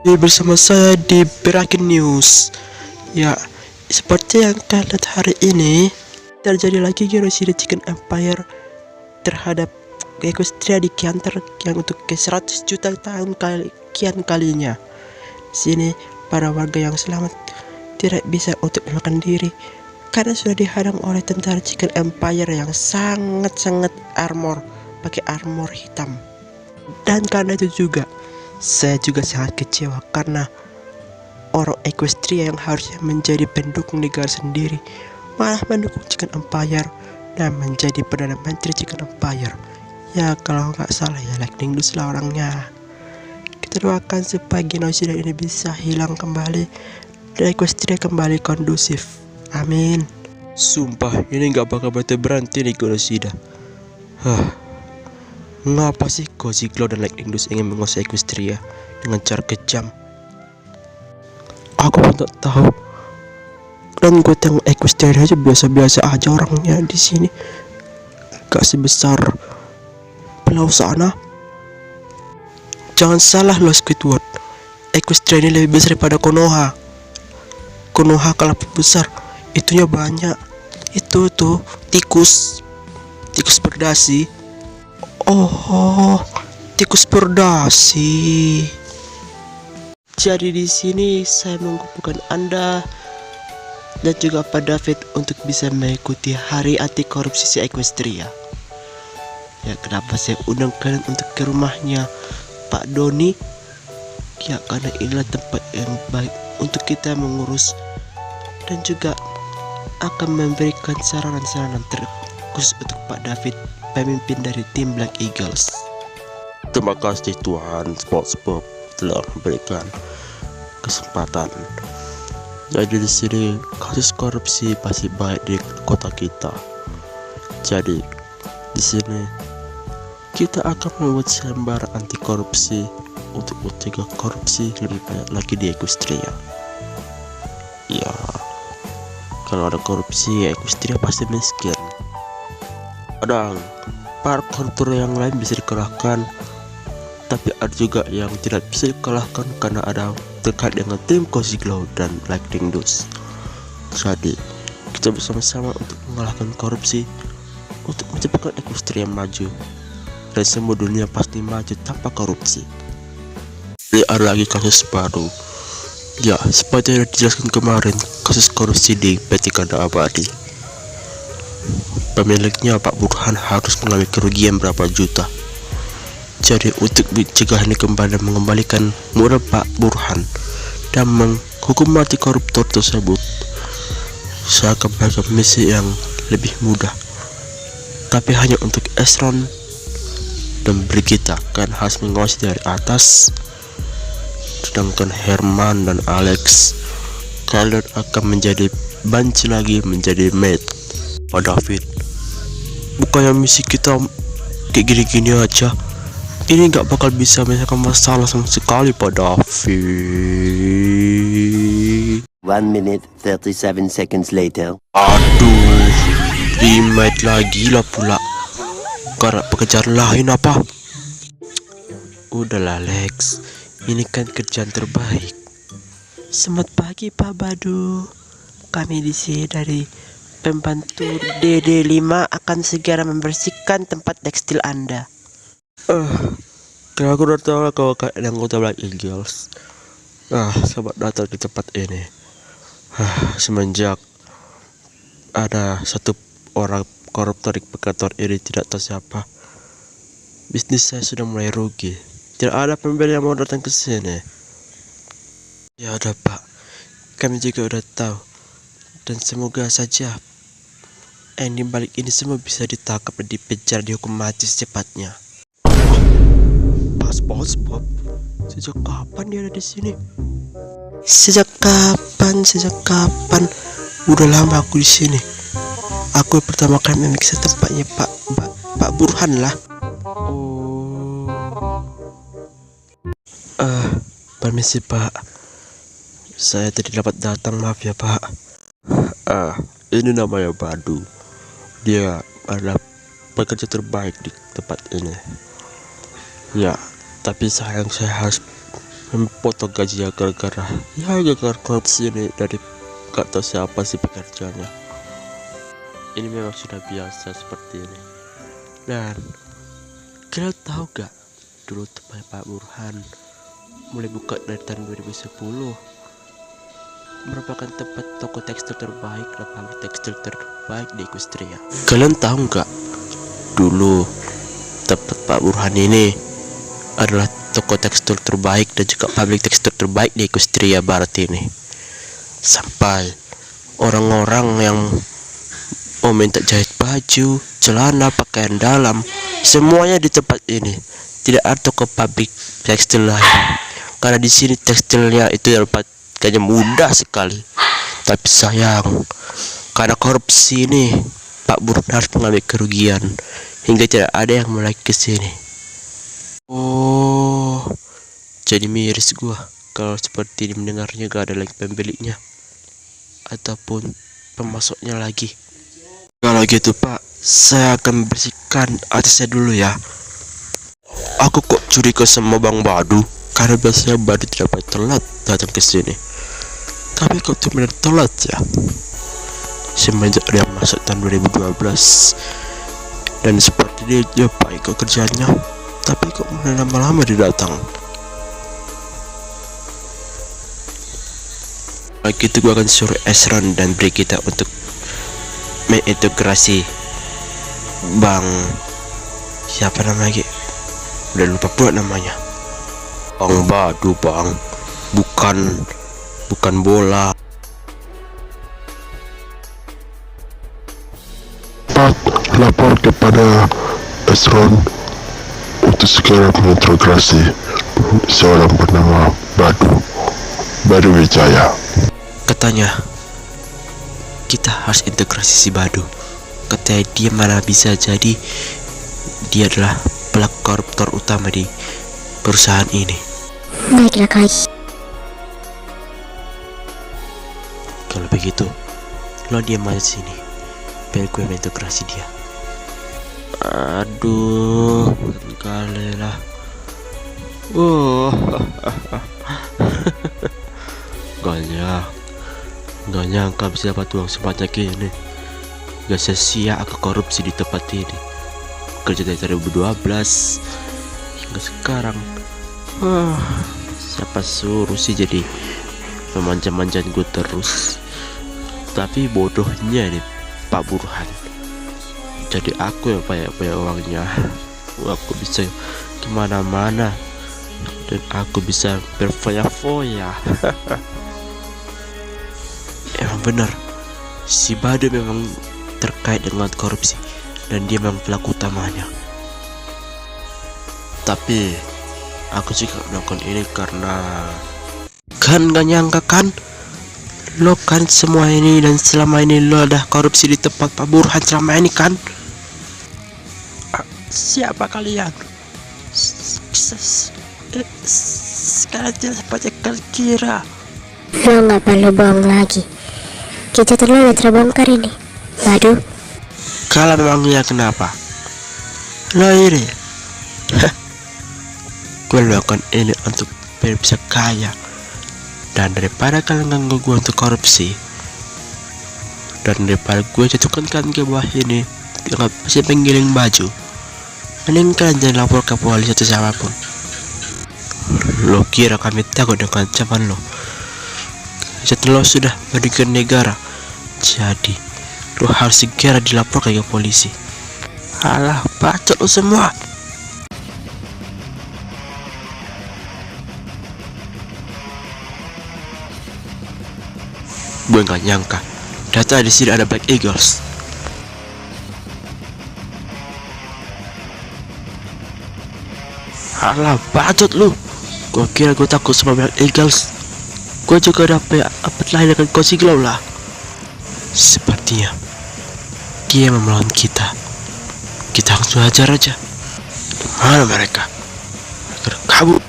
Bersama saya di Breaking News. Ya, seperti yang kalian lihat hari ini, terjadi lagi genosida Chicken Empire terhadap Equestria di Kianter yang untuk ke 100 juta tahun kian kalinya. Di sini para warga yang selamat tidak bisa untuk makan diri karena sudah dihadang oleh tentara Chicken Empire yang sangat pakai armor hitam. Dan karena itu juga saya juga sangat kecewa karena orang Equestria yang harusnya menjadi pendukung negara sendiri malah mendukung Chicken Empire dan menjadi Perdana Menteri Chicken Empire. Ya kalau nggak salah ya Lightning Dust lah orangnya. Kita doakan supaya genosida ini bisa hilang kembali dan Equestria kembali kondusif. Amin. Sumpah ini nggak bakal berhenti nih genosida. Ngapa sih Godzilla dan Lightning Dust ingin menguasai Equestria dengan cara kejam? Aku pun tak tahu. Dan gue tengok Equestria aja biasa-biasa aja orangnya di sini. Gak sebesar pulau sana. Jangan salah loh Squidward. Equestria ini lebih besar daripada Konoha. Konoha kalah besar. Itunya banyak. Itu tuh tikus berdasi. Oh, tikus berdasi. Jadi di sini saya mengumpulkan Anda dan juga Pak David untuk bisa mengikuti Hari Anti Korupsi si Equestria. Ya kenapa saya undang kalian untuk ke rumahnya Pak Doni? Ya karena inilah tempat yang baik untuk kita mengurus dan juga akan memberikan saran-saran terkhusus untuk Pak David, pemimpin dari tim Black Eagles. Terima kasih Tuhan SpongeBob telah memberikan kesempatan. Jadi di sini kasus korupsi pasti baik di kota kita. Jadi di sini kita akan membuat selembar anti korupsi untuk mencegah korupsi lebih banyak lagi di Equestria. Ya, kalau ada korupsi Equestria pasti miskin. Kadang para koruptor yang lain bisa dikalahkan, tapi ada juga yang tidak bisa dikalahkan karena ada dekat dengan tim Godzilla dan Lightning Dust. Jadi kita bersama-sama untuk mengalahkan korupsi, untuk menciptakan Equestria maju, dan semua dunia pasti maju tanpa korupsi. Jadi ada lagi kasus baru. Ya, seperti yang dijelaskan kemarin, kasus korupsi di PT Ganda Abadi. Pemiliknya Pak Burhan harus mengalami kerugian berapa juta. Jadi untuk mencegah ini kembali mengembalikan modal Pak Burhan dan menghukum mati koruptor tersebut, saya akan berikan misi yang lebih mudah, tapi hanya untuk Esron dan Brigita kan harus mengawasi dari atas, sedangkan Herman dan Alex kalian akan menjadi banci lagi, menjadi mate. Pak David, bukannya misi kita kayak gini-gini aja, ini nggak bakal bisa menyelesaikan masalah sama sekali Pak David. 1 minute 37 seconds later. Aduh, remake lagi lah pula. Karena pekerjaan lain apa? Udahlah Lex, ini kan kerjaan terbaik. Selamat pagi Pak Badu. Kami di sini dari pembantu DD5 akan segera membersihkan tempat tekstil Anda. Karena aku udah tahu kalau kalian anggota Black Eagles. Selamat datang di tempat ini. Semenjak ada satu orang koruptor di kantor ini, tidak tahu siapa, bisnis saya sudah mulai rugi. Tidak ada pembeli yang mau datang ke sini. Ya udah Pak, kami juga udah tahu. Dan semoga saja yang dibalik ini semua bisa ditangkap dan dipenjara, dihukum mati secepatnya. Pak SpongeBob, sejak kapan dia ada di sini? Sejak kapan? Udah lama aku di sini. Aku pertama kali memeriksa tempatnya Pak Burhan lah. Permisi Pak, saya tadi dapat datang, maaf ya Pak. Ini namanya Badu. Dia adalah pekerja terbaik di tempat ini. Ya, tapi sayang saya harus Memotong gajinya gara-gara korupsi ini dari gak tahu siapa sih pekerjanya. Ini memang sudah biasa seperti ini. Dan kalian tahu gak, dulu tempatnya Pak Burhan mulai buka dari tahun 2010, merupakan tempat toko tekstil terbaik dan pabrik tekstil terbaik di Equestria. Kalian tahu nggak, dulu tempat Pak Burhan ini adalah toko tekstil terbaik dan juga pabrik tekstil terbaik di Equestria Barat ini. Sampai orang-orang yang mau minta jahit baju, celana, pakaian dalam, semuanya di tempat ini. Tidak ada toko pabrik tekstil lain, karena di sini tekstilnya itu dapat kayaknya mudah sekali. Tapi sayang, karena korupsi ini Pak Burhan harus mengambil kerugian hingga tidak ada yang mulai ke sini. Oh, jadi miris gua kalau seperti ini mendengarnya gak ada lagi pembelinya ataupun pemasoknya lagi. Kalau gitu Pak, saya akan membersihkan atasnya dulu ya. Aku kok curiga sama Bang Badu, karena biasanya Badu tidak pernah telat datang ke sini. Tapi kok tuh benar telat ya? Semenjak dia masuk tahun 2012 dan seperti dia baik kok kerjanya, tapi kok mulai lama-lama dia datang. Begitu gua akan suruh Esron dan Brigita untuk mengintegrasi Bang siapa namanya? Udah lupa pula namanya. Bang Badu Bang, bukan bola. Lapor kepada Esron untuk segera mengintegrasi seorang bernama Badu Wijaya. Katanya kita harus integrasi si Badu. Katanya dia mana bisa jadi dia adalah pelaku koruptor utama di perusahaan ini. Baiklah Kai. Kalau begitu, lo diam aja sini, biar gue mengintegrasi dia. Aduh, kali lah. Gak nyangka bisa dapat uang sebanyak ini. Gak sia-sia aku korupsi di tempat ini. Kerja dari 2012 hingga sekarang. Siapa suruh sih jadi memanjang-manjain gue terus. Tapi bodohnya nih Pak Burhan, jadi aku yang banyak uangnya. Aku bisa kemana-mana dan aku bisa berfoya-foya. Emang benar, si Badu memang terkait dengan korupsi dan dia memang pelaku utamanya. Tapi aku juga melakukan ini karena gak nyangka kan, lo kan semua ini dan selama ini lo ada korupsi di tempat Pak Burhan selama ini kan? Siapa kalian? Sekarang siapa yang kira? Lo nggak perlu bohong lagi. Kita terlalu terbongkar ini. Badu. Kalau memang iya kenapa? Lo iri? Gue lakukan ini untuk biar bisa kaya. Dan daripada kalian ganggu gue untuk korupsi, dan daripada gue jatuhkan kalian ke bawah ini dengan masih penggiling baju, mending kalian jangan lapor ke polisi atau siapapun. Lo kira kami takut dengan ancaman lo? Setelah lo sudah merugikan negara, jadi lo harus segera dilaporkan ke polisi. Alah, bacot lo semua. Gue gak nyangka data di sini ada Black Eagles. Alah, bacot lu. Gue kira gue takut sama Black Eagles. Gue juga dapat lain dengan Cozy Glow lah. Sepertinya dia melawan kita. Kita langsung hajar aja. Mana mereka? Kabur.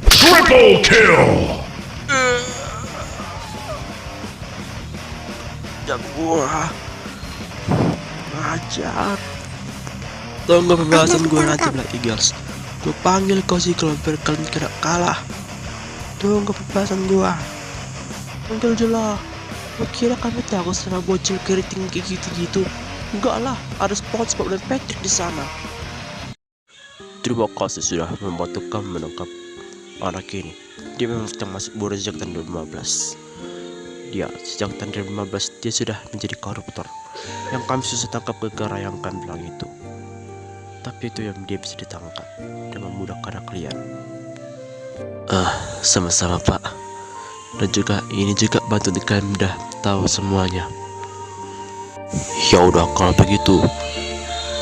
Triple kill! Dan gua ajar. Tunggu pembahasan gue nanti Black Eagles. Gue panggil kau sih kalau kalian kena kalah. Tunggu kebebasan gua. Panggil jelas. Gue kira kami takut sama bocil keriting kayak gitu-gitu. Enggak lah, ada SpongeBob dan Patrick di sana. Terima kasih sudah membantu kami menangkap anak ini. Dia memang sedang masuk buron sejak tahun 2015. Dia sejak tahun 2015 dia sudah menjadi koruptor yang kami susah tangkap gara-gara yang kami bilang itu. Tapi itu yang dia bisa ditangkap dan memudahkan kalian. Sama-sama Pak. Dan juga ini juga bantu kalian udah tahu semuanya. Ya udah kalau begitu,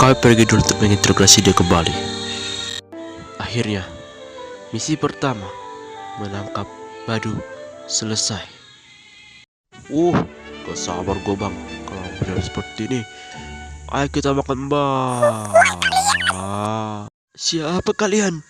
kami pergi dulu untuk mengintegrasi dia kembali. Akhirnya, misi pertama menangkap Badu selesai. Gak sabar gue bang. Kalau benar seperti ini, ayo kita makan bang. Siapa kalian?